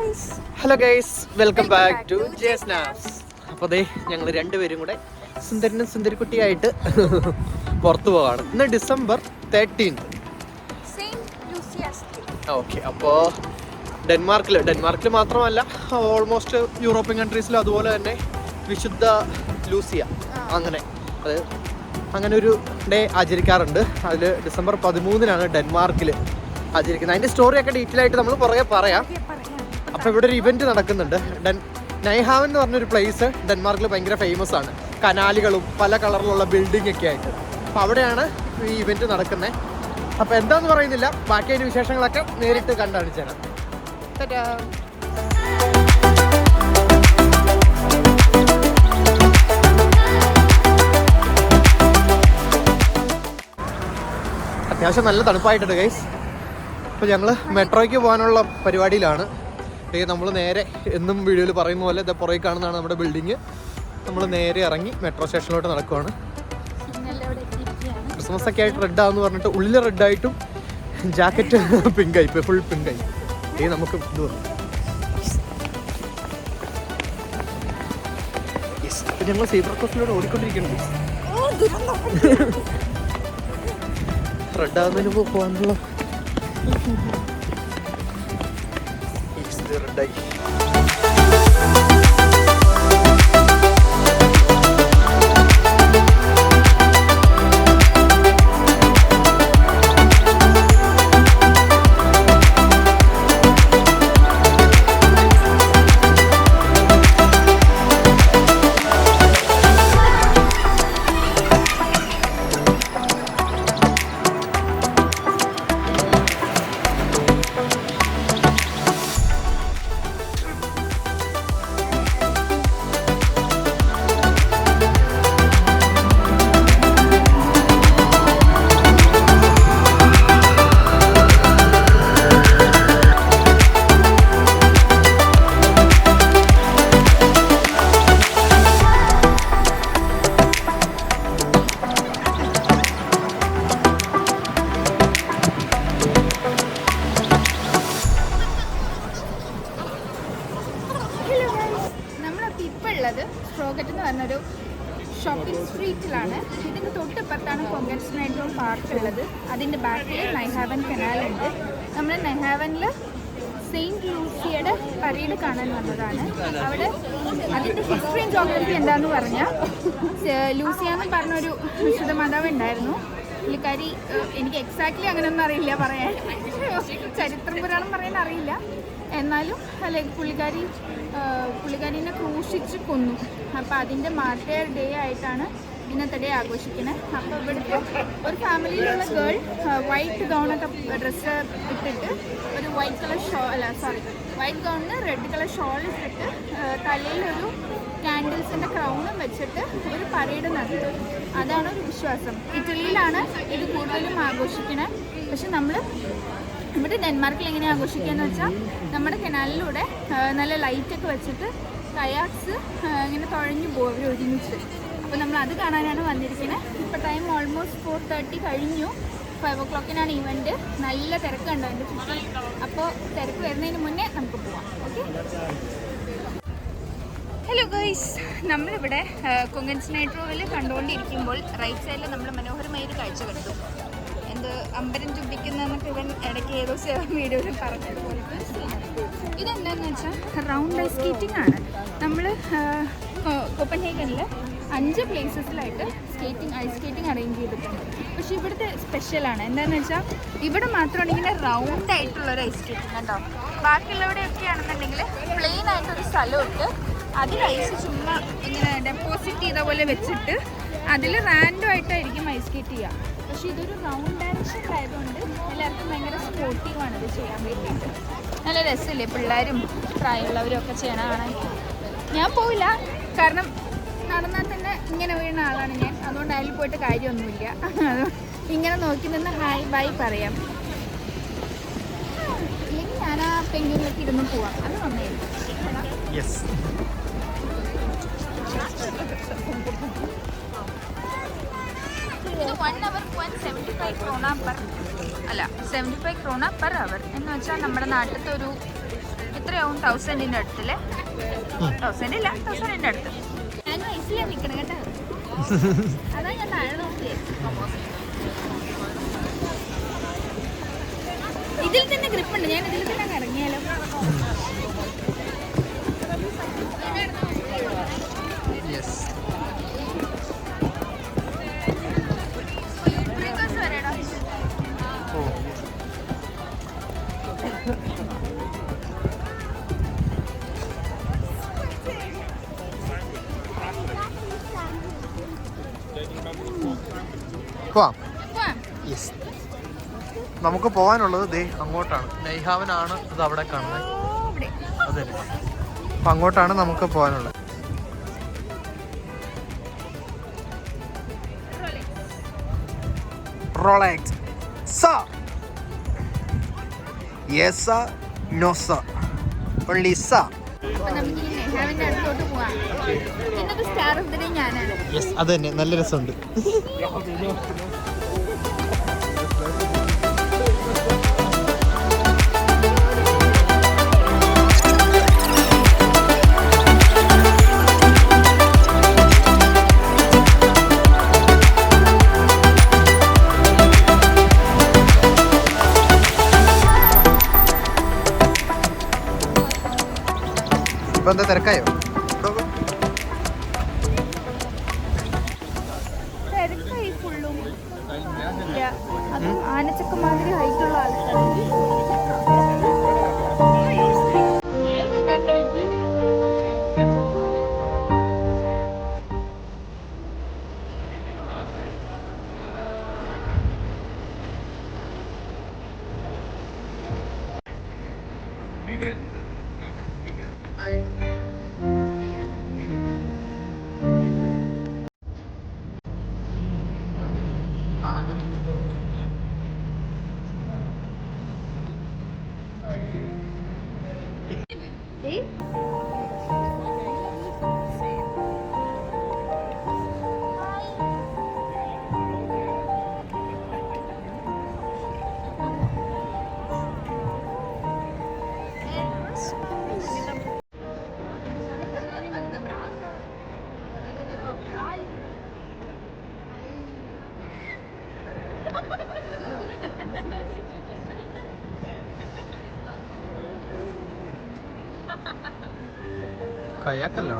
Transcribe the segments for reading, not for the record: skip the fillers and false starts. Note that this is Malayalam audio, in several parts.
Hello guys, welcome back to Jesnaps. അപ്പോൾ ദേ ഞങ്ങൾ രണ്ടുപേരും കൂടെ സുന്ദരനും സുന്ദരിക്കുട്ടിയായിട്ട് പുറത്തു പോവാണ്. ഇന്ന് ഡിസംബർ 13. ഓക്കെ, അപ്പോൾ ഡെൻമാർക്കിൽ മാത്രമല്ല ഓൾമോസ്റ്റ് യൂറോപ്യൻ കൺട്രീസിലും അതുപോലെ തന്നെ വിശുദ്ധ ലൂസിയ അങ്ങനെ ഒരു ഡേ ആചരിക്കാറുണ്ട്. അതിൽ ഡിസംബർ 13 ഡെൻമാർക്കിൽ ആചരിക്കുന്നത്. അതിൻ്റെ സ്റ്റോറിയൊക്കെ ഡീറ്റെയിൽ ആയിട്ട് നമ്മൾ പുറകെ പറയാം. അപ്പോൾ ഇവിടെ ഒരു ഇവൻറ്റ് നടക്കുന്നുണ്ട്. നൈഹാവൻ എന്ന് പറഞ്ഞൊരു പ്ലേസ് ഡെൻമാർക്കിൽ ഭയങ്കര ഫേമസ് ആണ്. കനാലുകളും പല കളറിലുള്ള ബിൽഡിംഗ് ഒക്കെ ആയിട്ട്. അപ്പോൾ അവിടെയാണ് ഈ ഇവൻറ്റ് നടക്കുന്നത്. അപ്പോൾ എന്താണെന്ന് പറയുന്നില്ല, ബാക്കി അതിൻ്റെ വിശേഷങ്ങളൊക്കെ നേരിട്ട് കണ്ടറിയിച്ചു തരാം. അത്യാവശ്യം നല്ല തണുപ്പായിട്ടുണ്ട് ഗൈസ്. അപ്പോൾ ഞങ്ങൾ മെട്രോയ്ക്ക് പോകാനുള്ള പരിപാടിയിലാണ്. നമ്മൾ നേരെ എന്നും വീഡിയോയിൽ പറയുന്ന പോലെ പുറകെ കാണുന്നതാണ് നമ്മുടെ ബിൽഡിങ്. നമ്മൾ നേരെ ഇറങ്ങി മെട്രോ സ്റ്റേഷനിലോട്ട് നടക്കുവാണ്. ക്രിസ്മസ് ഒക്കെ ആയിട്ട് റെഡാന്ന് പറഞ്ഞിട്ട് ഉള്ളിൽ റെഡായിട്ടും ജാക്കറ്റ് പിങ്കായി, ഫുൾ പിങ്കായി. നമുക്ക് ഇത് പറഞ്ഞു ഞങ്ങൾ സീബ്ര ക്രോസിലൂടെ ഓടിക്കൊണ്ടിരിക്കണം. റെഡാകുന്നതിന് പോകാനുള്ള റെഡായി. സ്ട്രോഗറ്റ് എന്ന് പറഞ്ഞൊരു ഷോപ്പിംഗ് സ്ട്രീറ്റിലാണ്. ഇതിൻ്റെ തൊട്ടിപ്പുറത്താണ് കൊങ്കൻസ്നൈട്രോ പാർക്ക് ഉള്ളത്. അതിൻ്റെ ബാക്കിൽ നൈഹാവൻ കനാലുണ്ട്. നമ്മൾ നൈഹാവനിൽ സെയിൻറ്റ് ലൂസിയയുടെ പരേഡ് കാണാൻ വന്നതാണ്. അവിടെ അതിൻ്റെ ഹിസ്റ്ററിയും ജോഗ്രഫി എന്താണെന്ന് പറഞ്ഞാൽ, ലൂസിയ എന്ന് പറഞ്ഞൊരു വിശുദ്ധ മാതാവ് ഉണ്ടായിരുന്നു. പുള്ളിക്കാരി, എനിക്ക് എക്സാക്ട്ലി അങ്ങനെയൊന്നും അറിയില്ല പറയാൻ, ചരിത്രം പുരാണം പറയാൻ അറിയില്ല. എന്നാലും പുള്ളിക്കാരിനെ ക്രൂശിച്ച് കൊന്നു. അപ്പോൾ അതിൻ്റെ മാർട്ടയർ ഡേ ആയിട്ടാണ് ഇന്നത്തെ ഡേ ആഘോഷിക്കുന്നത്. അപ്പോൾ ഇവിടുത്തെ ഒരു ഫാമിലിയിലുള്ള ഗേൾ വൈറ്റ് ഗൗണൊക്കെ ഡ്രസ്സ് ഇട്ടിട്ട് ഒരു വൈറ്റ് ഗൗണിന് റെഡ് കളർ ഷോൾ ഇട്ടിട്ട് തലയിലൊരു കാൻഡിൽസിൻ്റെ ക്രൗണും വെച്ചിട്ട് ഒരു പരേഡ് നടത്തും. അതാണ് ഒരു വിശ്വാസം. ഇറ്റലിയിലാണ് ഇത് കൂടുതലും ആഘോഷിക്കുന്നത്. പക്ഷെ നമ്മൾ ഇവിടെ ഡെൻമാർക്കിൽ എങ്ങനെ ആഘോഷിക്കുകയെന്ന് വെച്ചാൽ, നമ്മുടെ കനാലിലൂടെ നല്ല ലൈറ്റൊക്കെ വെച്ചിട്ട് കയാക്സ് ഇങ്ങനെ തുഴഞ്ഞു പോകും അവർ ഒരുമിച്ച്. അപ്പോൾ നമ്മൾ അത് കാണാനാണ് വന്നിരിക്കുന്നത്. ഇപ്പോൾ ടൈം ഓൾമോസ്റ്റ് 4:30 കഴിഞ്ഞു. 5 o'clock ഇവൻറ്റ്. നല്ല തിരക്കുണ്ടോ എൻ്റെ ചുറ്റും. അപ്പോൾ തിരക്ക് വരുന്നതിന് മുന്നേ നമുക്ക് പോവാം. ഓക്കെ, ഹലോ ഗൈസ്, നമ്മളിവിടെ കൊങ്കൻസ്നൈട്രോവിൽ കണ്ടുകൊണ്ടിരിക്കുമ്പോൾ റൈറ്റ് സൈഡിൽ നമ്മൾ മനോഹരമായൊരു കാഴ്ച കണ്ടു. അമ്പരം ചുംബിക്കുന്നതെന്നൊക്കെ ഇവൻ ഇടയ്ക്ക് ഏതോ വീഡിയോയിൽ പറഞ്ഞതുപോലെ. ഇതെന്താണെന്ന് വെച്ചാൽ റൗണ്ട് ഐസ് സ്കേറ്റിംഗ് ആണ്. നമ്മൾ കോപ്പൻഹേഗനിൽ 5 പ്ലേസസിലായിട്ട് ഐസ് സ്കേറ്റിംഗ് അറേഞ്ച് ചെയ്തിട്ടുണ്ട്. പക്ഷേ ഇവിടുത്തെ സ്പെഷ്യലാണ്. എന്താണെന്ന് വെച്ചാൽ ഇവിടെ മാത്രമാണ് ഇങ്ങനെ റൗണ്ട് ആയിട്ടുള്ളൊരു ഐസ് സ്കേറ്റിംഗ് കേട്ടോ. ബാക്കിയുള്ളവിടെയൊക്കെ ആണെന്നുണ്ടെങ്കിൽ പ്ലെയിൻ ആയിട്ടൊരു സ്ഥലമിട്ട് അതിൽ ഐസ് ചുമ്മാ ഇങ്ങനെ ഡെപ്പോസിറ്റ് ചെയ്ത പോലെ വെച്ചിട്ട് അതിൽ റാൻഡം ആയിട്ടായിരിക്കും ഐസ് സ്കേറ്റ് ചെയ്യുക. പക്ഷേ ഇതൊരു റൗണ്ട് ഡയറക്ഷൻ ആയതുകൊണ്ട് എല്ലാവർക്കും ഭയങ്കര സ്പോർട്ടീവാണ് ഇത് ചെയ്യാൻ വേണ്ടിയിട്ട്. നല്ല രസമില്ലേ, പിള്ളേരും പ്രായമുള്ളവരും ഒക്കെ ചെയ്യണതാണ്. ഞാൻ പോവില്ല, കാരണം നടന്നാൽ തന്നെ ഇങ്ങനെ വീഴുന്ന ആളാണ് ഞാൻ. അതുകൊണ്ട് അതിൽ പോയിട്ട് കാര്യമൊന്നുമില്ല. ഇങ്ങനെ നോക്കി നിന്ന് ഹായ് ബൈ പറയാം. ഇല്ലെങ്കിൽ ഞാൻ ആ പെങ്കിലേക്ക് ഇരുന്ന് പോവാം. അത് നന്നായിരുന്നു. 1 hour 75 krona per hour എന്ന് വെച്ചാൽ നമ്മുടെ നാട്ടിലത്തെ ഒരു എത്രയാവും 1000 അടുത്തല്ലേ? 1000 ഇല്ല, 1000 അടുത്ത്. ഞാൻ ഐസിലാണ് നിൽക്കണം കേട്ടോ. അതാ ഞാൻ താഴെ നോക്കിയത്. ഇതിൽ തന്നെ ഗ്രിപ്പ് ഉണ്ട്. ഞാൻ ഇതിൽ തന്നെ ഇറങ്ങിയാലോ? നമുക്ക് പോകാനുള്ളത് ദേ അങ്ങോട്ടാണ്. നൈഹാവനാണ് ഇത് അവിടെ കാണുന്നത്. അതെ, അപ്പം അങ്ങോട്ടാണ് നമുക്ക് പോകാനുള്ളത്. Rolex sir. Yes sir, no sir, only sir. Yes, അത് തന്നെ. നല്ല രസമുണ്ട്. ഇപ്പൊ എന്താ തിരക്കായോ? ആനച്ചക്ക മാതിരി ഹൈറ്റുള്ള ആൾക്കാർ. കയാക്കല്ലോ.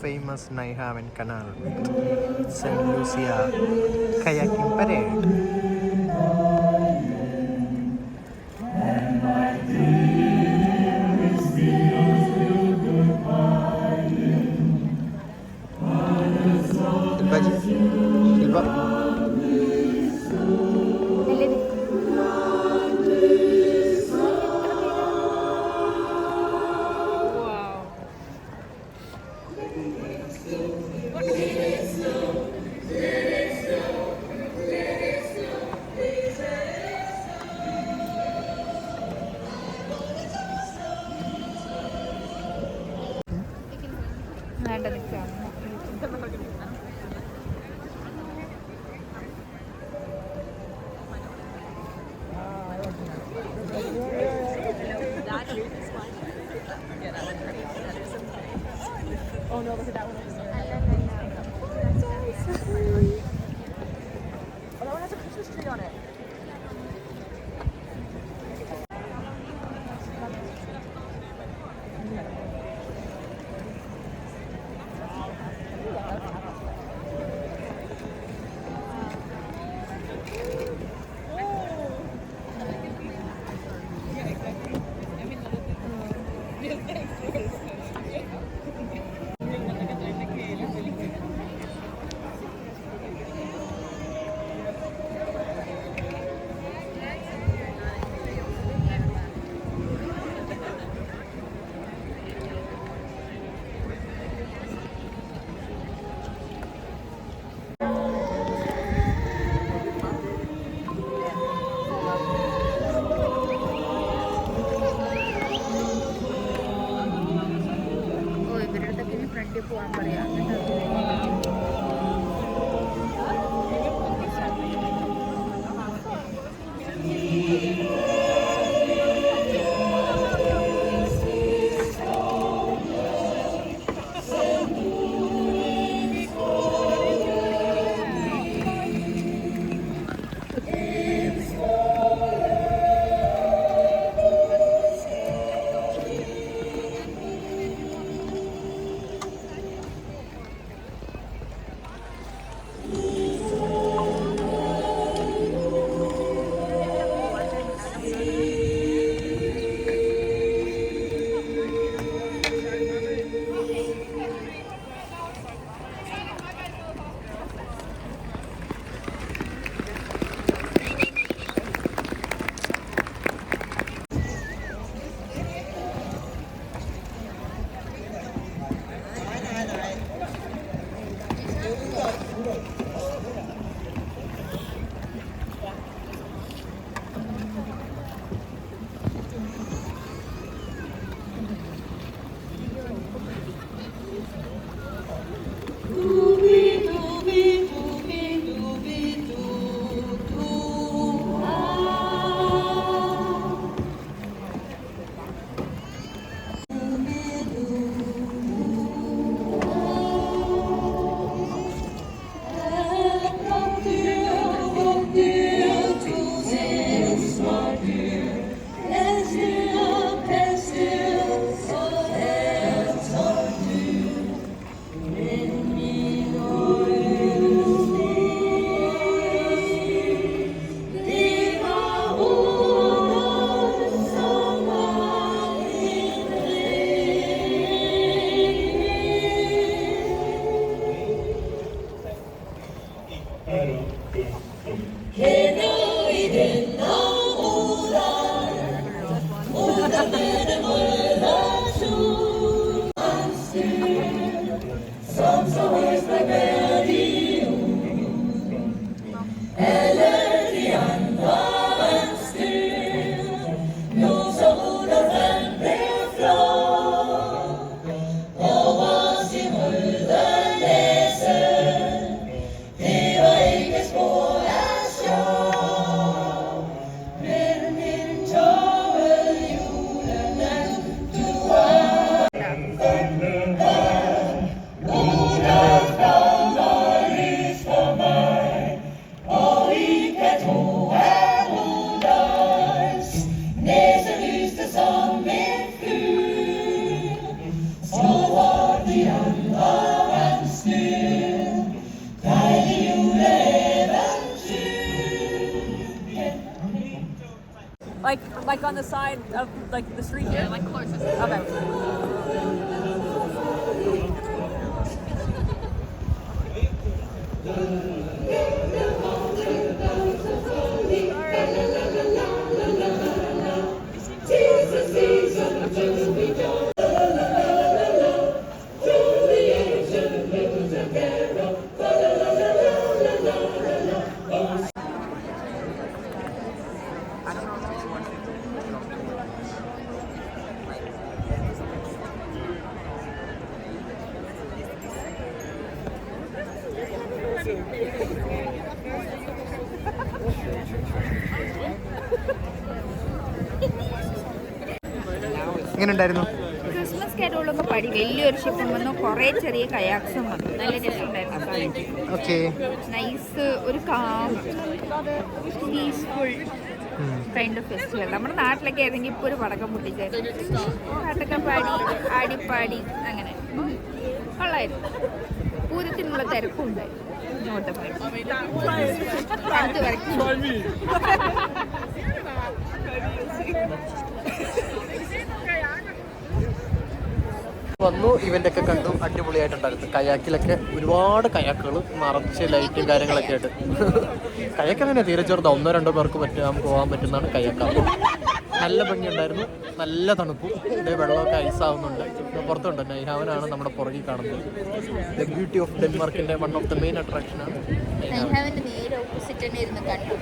Famous Naihaven Canal with St. Lucia kayaking parade. കൊണ്ട് നിൽക്കുകയാണ്. Oh no, look at that one over there. Oh, that one has a Christmas tree on it. പോകാൻ പറയാം. Like on the side of like the street here? Yeah, like closest. Okay. എങ്ങനെ ഉണ്ടായിരുന്നു? ക്രിസ്മസ് കാരോളൊക്കെ പാടി വലിയൊരു ഷിപ്പും വന്നു, കുറേ ചെറിയ കയാക്സും വന്നു. നല്ല രസമുണ്ടായിരുന്നു. ഓക്കെ. നൈസ്, ഒരു calm peaceful kind of festival. നമ്മുടെ നാട്ടിലൊക്കെ ആയിരുന്നെങ്കിൽ ഇപ്പോൾ ഒരു പടക്കം പൊട്ടിച്ചായിരുന്നു, പാട്ടൊക്കെ പാടി ആടിപ്പാടി അങ്ങനെ കൊള്ളായിരുന്നു. പൂരത്തിനുള്ള തിരക്കും ഉണ്ടായിരുന്നു. അടുത്ത് വരയ്ക്കും വന്നു, ഇവന്റ് ഒക്കെ കണ്ടു, അടിപൊളിയായിട്ടുണ്ടായിരുന്നു. കയാക്കിലൊക്കെ ഒരുപാട് കയാക്കുകൾ നിറച്ച് ലൈറ്റും കാര്യങ്ങളൊക്കെ ആയിട്ട്. കയാക്ക് അങ്ങനെ തീരെ ചെറുതാ, 1-2 പേർക്ക് പോകാൻ പറ്റുന്നതാണ് കയാക്ക്. അപ്പോൾ നല്ല ഭംഗിയുണ്ടായിരുന്നു, നല്ല തണുപ്പും. ഇവിടെ വെള്ളമൊക്കെ ഐസാവുന്നുണ്ട്. പുറത്തുണ്ട് നൈഹാവനാണ് നമ്മുടെ പുറകിൽ കാണുന്നത്. ദ ബ്യൂട്ടി ഓഫ് ഡെൻമാർക്കിന്റെ വൺ ഓഫ് ദ മെയിൻ അട്രാക്ഷനാണ് നൈഹാവന്റെ നേരെ ഓപ്പോസിറ്റ് തന്നെ ഇരുന്ന് കണ്ടു.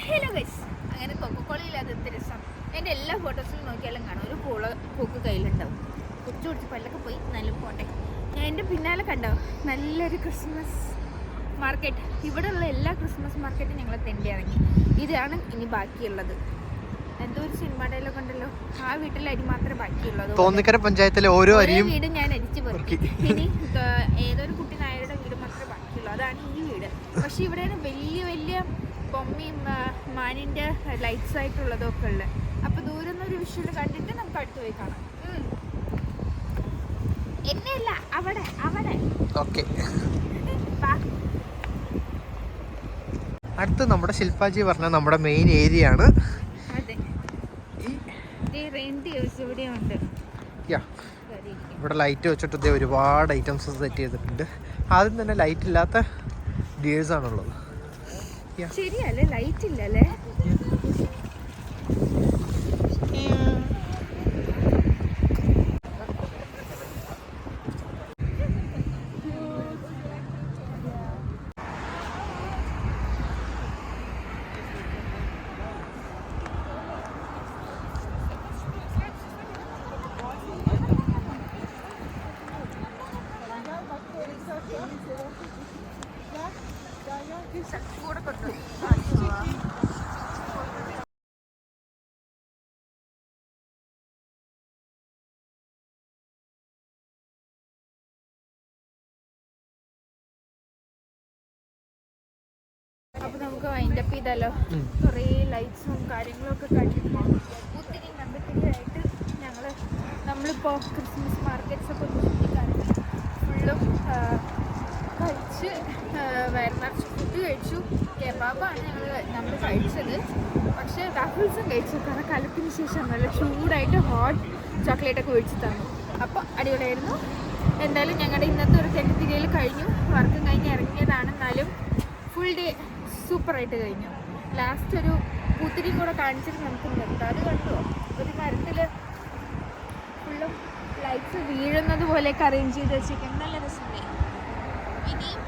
ഹലോ ഗൈസ്, അങ്ങനെ കൊക്കക്കോളയില്ലാതെ എന്ത് രസം. എൻ്റെ എല്ലാ ഫോട്ടോസിലും നോക്കിയാലും കാണാം ഒരു പൂക്ക് കയ്യിലുണ്ടാവും. കുടിച്ച് പല്ലൊക്കെ പോയി നല്ല പോട്ടെ. ഞാൻ എൻ്റെ പിന്നാലെ കണ്ടോ നല്ലൊരു ക്രിസ്മസ് മാർക്കറ്റ്. ഇവിടെയുള്ള എല്ലാ ക്രിസ്മസ് മാർക്കറ്റും ഞങ്ങൾ തെണ്ടി ഇറങ്ങി. ഇതാണ് ഇനി ബാക്കിയുള്ളത്. എന്തോ ഒരു സിനിമ ഡയലോഗ് ഉണ്ടല്ലോ, ആ വീട്ടിലെ അരി മാത്രമേ ബാക്കിയുള്ളൂ. തോന്നിക്കര പഞ്ചായത്തിലെ ഓരോ അരിയും വീട് ഞാൻ അരിച്ചു പെറുക്കി. ഇനി ഏതൊരു കുട്ടി നായരുടെ വീട് മാത്രമേ ബാക്കിയുള്ളൂ, അതാണ് ഈ വീട്. പക്ഷെ ഇവിടെയാണ് വലിയ വലിയ ബൊമ്മയും മാനിൻ്റെ ലൈറ്റ്സ് ആയിട്ടുള്ളതൊക്കെ ഉള്ളത്. അപ്പോൾ ദൂരം നിന്നൊരു വിഷ്വൽ കണ്ടിട്ട് നമുക്ക് അടുത്ത് പോയി കാണാം. എന്നെയല്ല, അവിടെ അവിടെ. ഓക്കെ. അടുത്ത് നമ്മുടെ ശില്പാജി പറഞ്ഞ നമ്മുടെ മെയിൻ ഏരിയ ആണ്. അതെ, ഇവിടെയുണ്ട്. ഇവിടെ ലൈറ്റ് വെച്ചിട്ട് ഒരുപാട് ഐറ്റംസ് സെറ്റ് ചെയ്തിട്ടുണ്ട്. ആദ്യം തന്നെ ലൈറ്റ് ഇല്ലാത്ത ഡിയേഴ്സ് ആണുള്ളത്. ശരിയല്ലേ, ലൈറ്റ് ഇല്ലല്ലേ. കൂടെ കൊണ്ടു അപ്പോൾ നമുക്ക് വൈൻഡപ്പ് ചെയ്താലോ. കുറേ ലൈറ്റ്സും കാര്യങ്ങളും ഒക്കെ കണ്ടിട്ട് ഒത്തിരി നമ്പത്തിരിയായിട്ട് നമ്മളിപ്പോൾ ക്രിസ്മസ് മാർക്കറ്റ്സ് ഒക്കെ ഒന്ന് ചുറ്റിക്കാറുണ്ട്. ഫുള്ളും കഴിച്ച് വയറിനിറച്ച് ഫുഡ് കഴിച്ചു. കെബാബാണ് നമ്മൾ കഴിച്ചത്. പക്ഷേ വാഫിൾസും കഴിച്ചു. കാരണം കലത്തിന് ശേഷം നല്ല ചൂടായിട്ട് ഹോട്ട് ചോക്ലേറ്റൊക്കെ ഒഴിച്ച് തന്നു. അപ്പോൾ അടിപൊളിയായിരുന്നു. എന്തായാലും ഞങ്ങളുടെ ഇന്നത്തെ ഒരു തെന്നിത്തിരിയൽ കഴിഞ്ഞു. വർക്കും കഴിഞ്ഞ് ഇറങ്ങിയതാണ്, എന്നാലും ഫുൾ ഡേ സൂപ്പറായിട്ട് കഴിഞ്ഞു. ലാസ്റ്റ് ഒരു പൂത്തിരിയും കൂടെ കാണിച്ചിട്ട് നമുക്ക് നിർത്താം. അത് കണ്ടുവോ, ഒരു മരത്തിൽ ഫുള്ളും ലൈറ്റ്സ് വീഴുന്നത് പോലെയൊക്കെ അറേഞ്ച് ചെയ്ത് വെച്ചിരിക്കുന്നത്. നല്ല രസമുണ്ട്. ഇനിയും